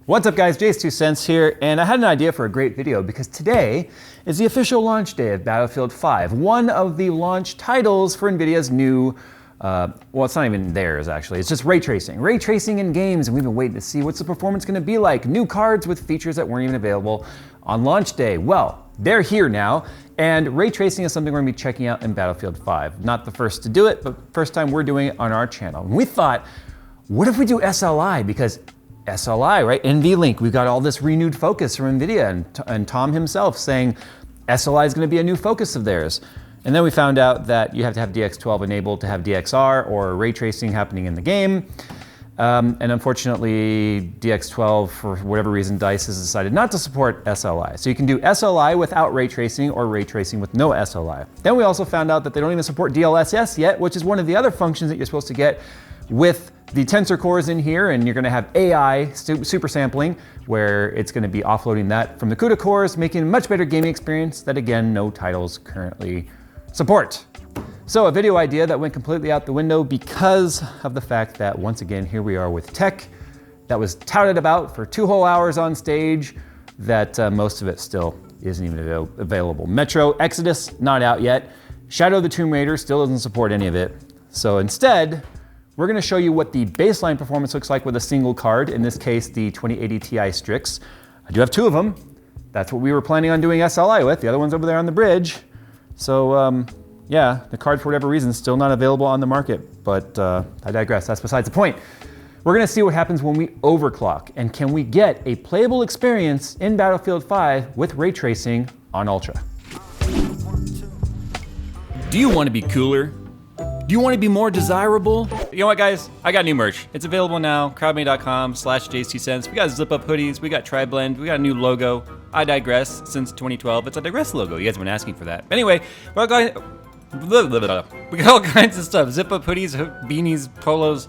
What's up guys, Jayztwocents here, and I had an idea for a great video because today is the official launch day of Battlefield 5, one of the launch titles for NVIDIA's new, well, it's not even theirs actually, it's just ray tracing. Ray tracing in games, and we've been waiting to see what's the performance gonna be like. New cards with features that weren't even available on launch day. Well, they're here now, and ray tracing is something we're gonna be checking out in Battlefield 5. Not the first to do it, but first time we're doing it on our channel. And we thought, what if we do SLI? Because SLI, right? NVLink, we've got all this renewed focus from NVIDIA and Tom himself saying SLI is going to be a new focus of theirs. And then we found out that you have to have DX12 enabled to have DXR or ray tracing happening in the game. And unfortunately, DX12, for whatever reason, DICE has decided not to support SLI. So you can do SLI without ray tracing or ray tracing with no SLI. Then we also found out that they don't even support DLSS yet, which is one of the other functions that you're supposed to get with the tensor cores in here, and you're gonna have AI super sampling, where it's gonna be offloading that from the CUDA cores, making a much better gaming experience that, again, no titles currently support. So a video idea that went completely out the window because of the fact that, once again, here we are with tech that was touted about for 2 whole hours on stage, that most of it still isn't even available. Metro Exodus, not out yet. Shadow of the Tomb Raider still doesn't support any of it. So instead, we're gonna show you what the baseline performance looks like with a single card, in this case, the 2080 Ti Strix. I do have 2 of them. That's what we were planning on doing SLI with. The other one's over there on the bridge. So yeah, the card, for whatever reason, is still not available on the market, but I digress, that's besides the point. We're gonna see what happens when we overclock, and can we get a playable experience in Battlefield 5 with ray tracing on Ultra. Do you wanna be cooler? Do you want to be more desirable? You know what, guys? I got new merch. It's available now, crowdmade.com/Jayztwocents. We got zip-up hoodies, we got tri-blend, we got a new logo. I digress. Since 2012, it's a digress logo. You guys have been asking for that. Anyway, we got all kinds of stuff. Zip-up hoodies, beanies, polos.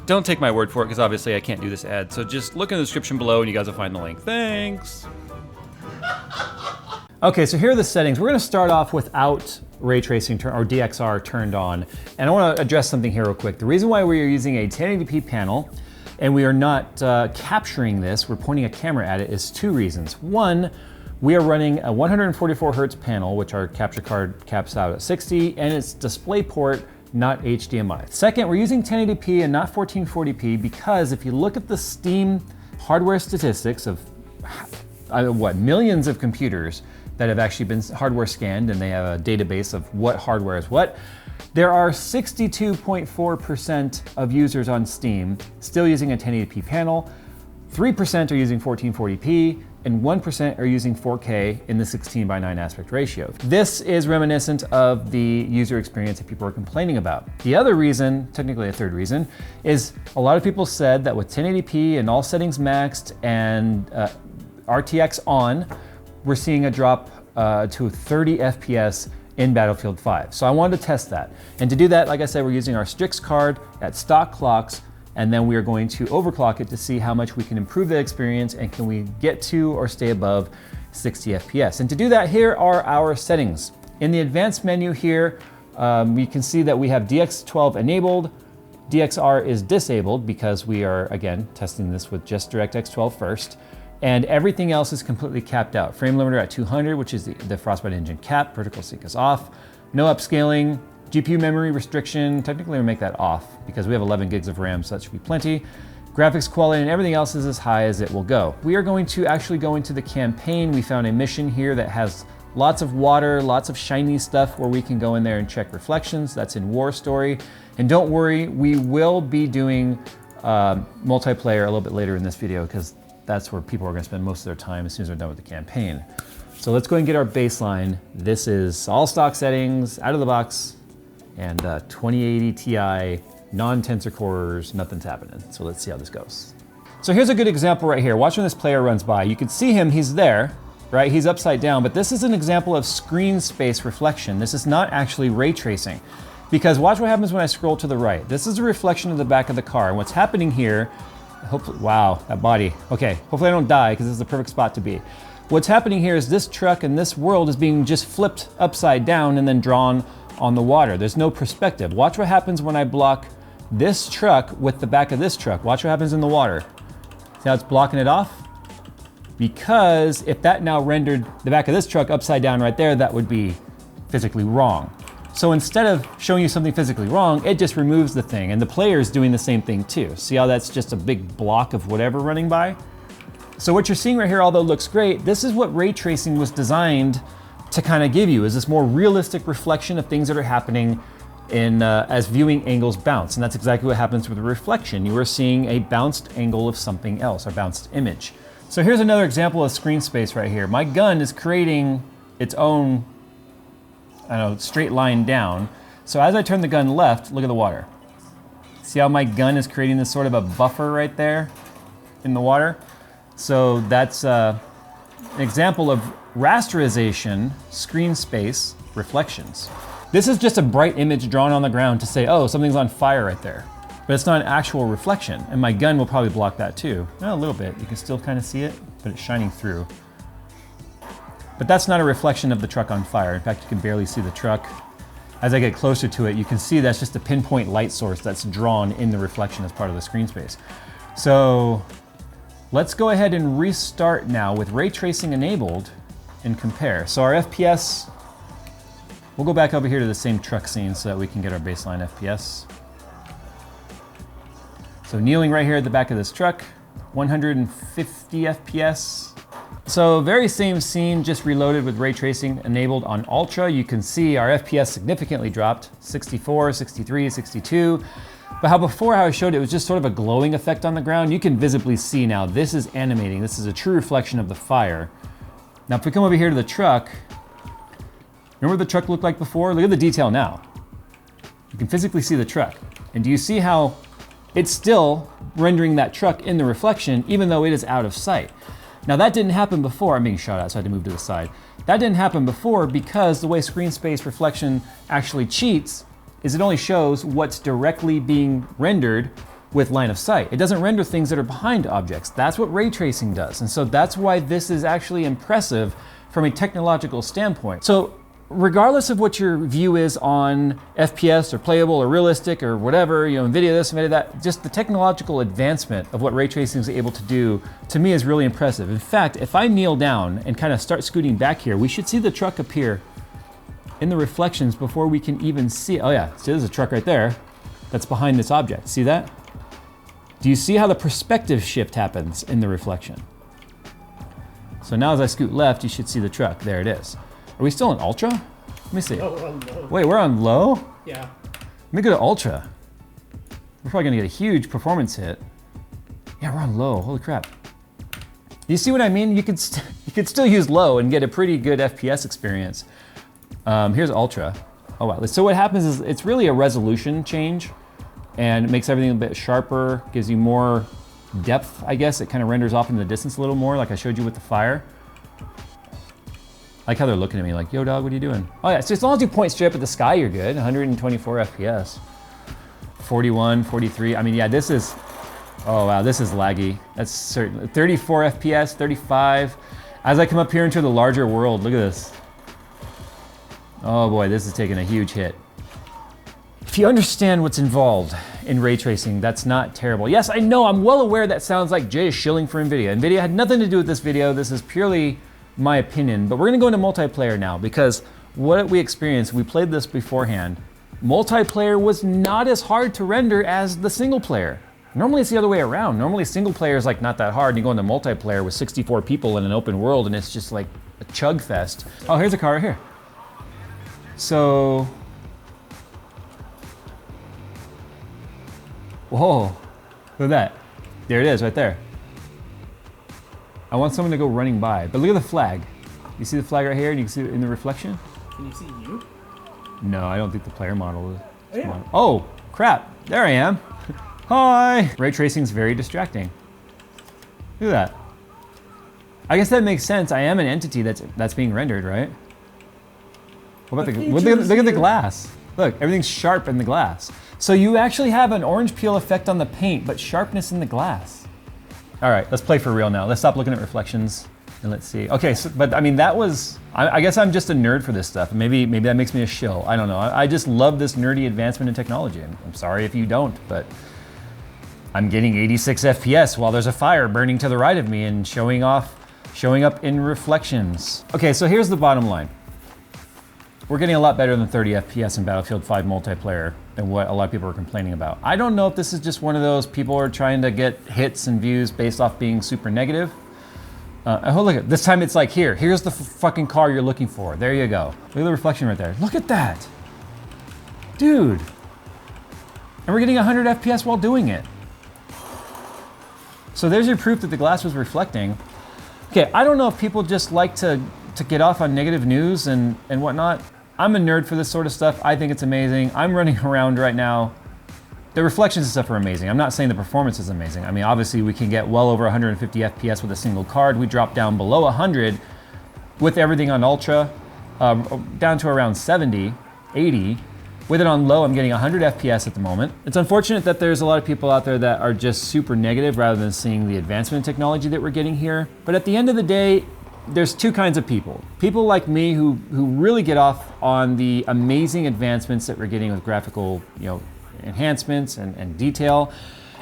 Don't take my word for it, because obviously I can't do this ad. So just look in the description below and you guys will find the link. Thanks. Okay, so here are the settings. We're gonna start off without ray tracing or DXR turned on. And I wanna address something here real quick. The reason why we are using a 1080p panel and we are not capturing this, we're pointing a camera at it, is 2 reasons. One, we are running a 144 hertz panel, which our capture card caps out at 60, and it's DisplayPort, not HDMI. Second, we're using 1080p and not 1440p because if you look at the Steam hardware statistics of millions of computers that have actually been hardware scanned, and they have a database of what hardware is what. There are 62.4% of users on Steam still using a 1080p panel, 3% are using 1440p, and 1% are using 4K in the 16:9 aspect ratio. This is reminiscent of the user experience that people are complaining about. The other reason, technically a third reason, is a lot of people said that with 1080p and all settings maxed and RTX on, we're seeing a drop to 30 FPS in Battlefield 5. So I wanted to test that. And to do that, like I said, we're using our Strix card at stock clocks, and then we are going to overclock it to see how much we can improve the experience and can we get to or stay above 60 FPS. And to do that, here are our settings. In the advanced menu here, you can see that we have DX12 enabled. DXR is disabled because we are, again, testing this with just DirectX 12 first. And everything else is completely capped out. Frame limiter at 200, which is the Frostbite engine cap. Vertical sync is off. No upscaling. GPU memory restriction, technically we make that off because we have 11 gigs of RAM, so that should be plenty. Graphics quality and everything else is as high as it will go. We are going to actually go into the campaign. We found a mission here that has lots of water, lots of shiny stuff where we can go in there and check reflections. That's in War Story. And don't worry, we will be doing multiplayer a little bit later in this video because that's where people are gonna spend most of their time as soon as they're done with the campaign. So let's go and get our baseline. This is all stock settings, out of the box, and 2080 Ti, non-tensor cores, nothing's happening. So let's see how this goes. So here's a good example right here. Watch when this player runs by. You can see him, he's there, right? He's upside down, but this is an example of screen space reflection. This is not actually ray tracing. Because watch what happens when I scroll to the right. This is a reflection of the back of the car. And what's happening here, hopefully, wow, that body. Okay, hopefully I don't die because this is the perfect spot to be. What's happening here is this truck and this world is being just flipped upside down and then drawn on the water. There's no perspective. Watch what happens when I block this truck with the back of this truck. Watch what happens in the water. See how it's blocking it off? Because if that now rendered the back of this truck upside down right there, that would be physically wrong. So instead of showing you something physically wrong, it just removes the thing, and the player is doing the same thing too. See how that's just a big block of whatever running by? So what you're seeing right here, although it looks great, this is what ray tracing was designed to kind of give you, is this more realistic reflection of things that are happening in as viewing angles bounce. And that's exactly what happens with a reflection. You are seeing a bounced angle of something else, or bounced image. So here's another example of screen space right here. My gun is creating its own, I don't know, straight line down. So as I turn the gun left, look at the water. See how my gun is creating this sort of a buffer right there in the water? So that's an example of rasterization, screen space, reflections. This is just a bright image drawn on the ground to say, oh, something's on fire right there. But it's not an actual reflection, and my gun will probably block that too. A little bit, you can still kind of see it, but it's shining through. But that's not a reflection of the truck on fire. In fact, you can barely see the truck. As I get closer to it, you can see that's just a pinpoint light source that's drawn in the reflection as part of the screen space. So let's go ahead and restart now with ray tracing enabled and compare. So our FPS, we'll go back over here to the same truck scene so that we can get our baseline FPS. So kneeling right here at the back of this truck, 150 FPS. So very same scene, just reloaded with ray tracing enabled on Ultra. You can see our FPS significantly dropped, 64, 63, 62. But how before how I showed it was just sort of a glowing effect on the ground, you can visibly see now this is animating. This is a true reflection of the fire. Now if we come over here to the truck, remember what the truck looked like before? Look at the detail now. You can physically see the truck. And do you see how it's still rendering that truck in the reflection, even though it is out of sight? Now that didn't happen before. I'm being shot at, so I had to move to the side. That didn't happen before because the way screen space reflection actually cheats is it only shows what's directly being rendered with line of sight. It doesn't render things that are behind objects. That's what ray tracing does. And so that's why this is actually impressive from a technological standpoint. So regardless of what your view is on FPS or playable or realistic or whatever, you know, NVIDIA this, NVIDIA that, just the technological advancement of what ray tracing is able to do, to me, is really impressive. In fact, if I kneel down and kind of start scooting back here, we should see the truck appear in the reflections before we can even see. Oh yeah, see, there's a truck right there that's behind this object. See that? Do you see how the perspective shift happens in the reflection? So now as I scoot left, you should see the truck. There it is. Are we still on Ultra? Let me see. Oh, we're on low. Wait, we're on low? Yeah. Let me go to Ultra. We're probably gonna get a huge performance hit. Yeah, we're on low, holy crap. You see what I mean? You could still use low and get a pretty good FPS experience. Here's Ultra. Oh wow, so what happens is it's really a resolution change, and it makes everything a bit sharper, gives you more depth, I guess. It kind of renders off in the distance a little more, like I showed you with the fire. I like how they're looking at me like, yo dog, what are you doing? Oh yeah, so as long as you point straight up at the sky, you're good. 124 FPS. 41, 43, I mean, yeah, this is, oh wow, this is laggy. That's certain, 34 FPS, 35. As I come up here into the larger world, look at this. Oh boy, this is taking a huge hit. If you understand what's involved in ray tracing, that's not terrible. Yes, I know, I'm well aware that sounds like Jay is shilling for NVIDIA. NVIDIA had nothing to do with this video. This is purely my opinion, but we're gonna go into multiplayer now because what we experienced, we played this beforehand. Multiplayer was not as hard to render as the single player. Normally it's the other way around. Normally single player is like not that hard. You go into multiplayer with 64 people in an open world and it's just like a chug fest. Oh, here's a car right here. So, whoa, look at that. There it is right there. I want someone to go running by, but look at the flag. You see the flag right here and you can see it in the reflection? Can you see you? No, I don't think the player model is. Oh, yeah. Oh, crap, there I am. Hi. Ray tracing is very distracting. Look at that. I guess that makes sense. I am an entity that's being rendered, right? What about look at the glass. Look, everything's sharp in the glass. So you actually have an orange peel effect on the paint, but sharpness in the glass. All right, let's play for real now. Let's stop looking at reflections and let's see. Okay, so, but I mean, that was, I guess I'm just a nerd for this stuff. Maybe that makes me a shill. I don't know. I just love this nerdy advancement in technology. I'm sorry if you don't, but I'm getting 86 FPS while there's a fire burning to the right of me and showing up in reflections. Okay, so here's the bottom line. We're getting a lot better than 30 FPS in Battlefield 5 multiplayer and what a lot of people are complaining about. I don't know if this is just one of those people are trying to get hits and views based off being super negative. Oh, look at this time it's like here's the fucking car you're looking for. There you go. Look at the reflection right there. Look at that. Dude. And we're getting 100 FPS while doing it. So there's your proof that the glass was reflecting. Okay, I don't know if people just like to get off on negative news and whatnot. I'm a nerd for this sort of stuff. I think it's amazing. I'm running around right now. The reflections and stuff are amazing. I'm not saying the performance is amazing. I mean, obviously we can get well over 150 FPS with a single card. We dropped down below 100 with everything on Ultra, down to around 70, 80. With it on low, I'm getting 100 FPS at the moment. It's unfortunate that there's a lot of people out there that are just super negative rather than seeing the advancement in technology that we're getting here. But at the end of the day, there's two kinds of people. People like me who really get off on the amazing advancements that we're getting with graphical, enhancements and detail.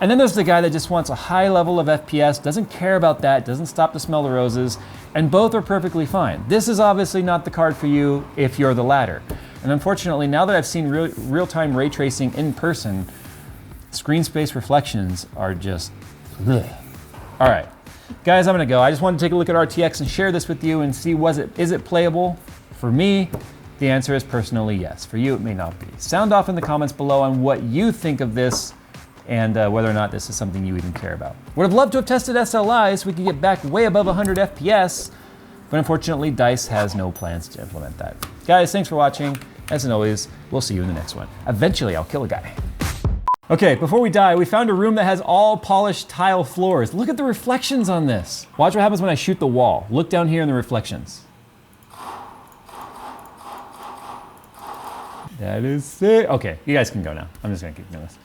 And then there's the guy that just wants a high level of FPS, doesn't care about that, doesn't stop to smell the roses, and both are perfectly fine. This is obviously not the card for you if you're the latter. And unfortunately, now that I've seen real-time ray tracing in person, screen space reflections are just, ugh. All right, guys, I'm gonna go. I just wanted to take a look at RTX and share this with you and see, is it playable? For me, the answer is personally yes. For you, it may not be. Sound off in the comments below on what you think of this and whether or not this is something you even care about. Would have loved to have tested SLI so we could get back way above 100 FPS, but unfortunately, DICE has no plans to implement that. Guys, thanks for watching. As always, we'll see you in the next one. Eventually, I'll kill a guy. Okay, before we die, we found a room that has all polished tile floors. Look at the reflections on this. Watch what happens when I shoot the wall. Look down here in the reflections. That is sick. Okay, you guys can go now. I'm just gonna keep doing this.